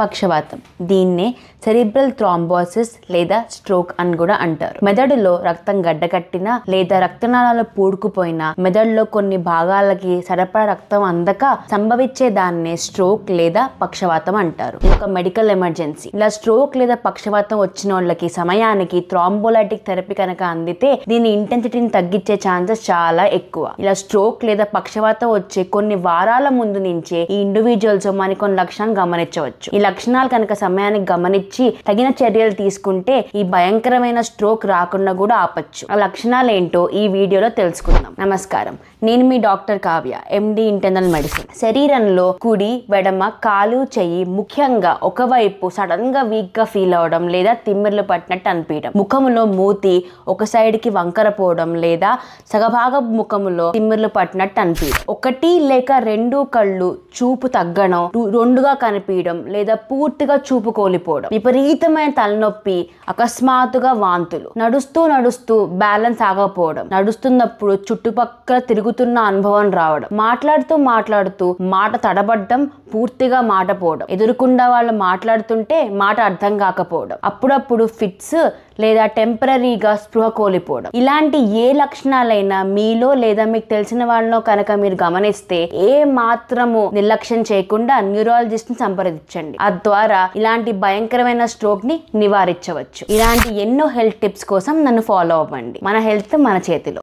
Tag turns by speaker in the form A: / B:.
A: పక్షవాతం దీన్నే cerebral thrombosis లేదా స్ట్రోక్ అని కూడా అంటారు. మెదడులో రక్తం గడ్డకట్టినా లేదా రక్తనాళాలు పూడుకుపోయినా మెదడులో కొన్ని భాగాలకి సరఫరా రక్తం అందక సంభవించే దాన్నే స్ట్రోక్ లేదా పక్షవాతం అంటారు. ఇది ఒక మెడికల్ ఎమర్జెన్సీ. ఇలా స్ట్రోక్ లేదా పక్షవాతం వచ్చిన వాళ్ళకి సమయానికి థ్రాంబోలైటిక్ థెరపీ కనుక అందితే దీని ఇంటెన్సిటీని తగ్గించే ఛాన్సెస్ చాలా ఎక్కువ. ఇలా స్ట్రోక్ లేదా పక్షవాతం వచ్చే కొన్ని వారాల ముందు నుంచే ఈ ఇండివిజువల్స్ మరికొన్ని లక్షణాలు గమనించవచ్చు. ఈ లక్షణాలు కనుక సమయానికి గమనించి తగిన చర్యలు తీసుకుంటే ఈ భయంకరమైన స్ట్రోక్ రాకుండా కూడా ఆపచ్చు. ఆ లక్షణాలు ఏంటో ఈ వీడియోలో తెలుసుకుందాం. నమస్కారం, నేను మీ doctor Kavya, MD internal medicine. శరీరంలో కుడి, ఎడమ, కాలు, చెయ్యి ముఖ్యంగా ఒకవైపు సడన్ గా వీక్ గా ఫీల్ అవడం లేదా తిమ్మిర్లు పట్టినట్టు అనిపించడం, ముఖములో మూతి ఒక సైడ్ కి వంకర పోవడం లేదా సగభాగం ముఖములో తిమ్మిర్లు పట్టినట్టు అనిపించడం, ఒకటి లేక రెండు కళ్ళు చూపు తగ్గడం, రెండుగా కనిపించడం లేదా పూర్తిగా చూపు కోల్పోవడం, విపరీతమైన తలనొప్పి, అకస్మాత్తుగా వాంతులు, నడుస్తూ బ్యాలెన్స్ ఆగకపోవడం, నడుస్తున్నప్పుడు చుట్టుపక్కల తిరుగుతున్న అనుభవం రావడం, మాట్లాడుతూ మాట తడబడ్డం, పూర్తిగా మాట పోవడం, ఎదురుకుండా వాళ్ళు మాట్లాడుతుంటే మాట అర్థం కాకపోవడం, అప్పుడప్పుడు ఫిట్స్ లేదా టెంపరీగా స్పృహ కోల్పోవడం. ఇలాంటి ఏ లక్షణాలైనా మీలో లేదా మీకు తెలిసిన వాళ్ళలో కనుక మీరు గమనిస్తే ఏ మాత్రము నిర్లక్ష్యం చేయకుండా న్యూరాలజిస్ట్ ని సంప్రదించండి. ద్వారా ఇలాంటి భయంకరమైన స్ట్రోక్ ని నివారించవచ్చు. ఇలాంటి ఎన్నో హెల్త్ టిప్స్ కోసం నన్ను ఫాలో అవ్వండి. మన హెల్త్ మన చేతిలో.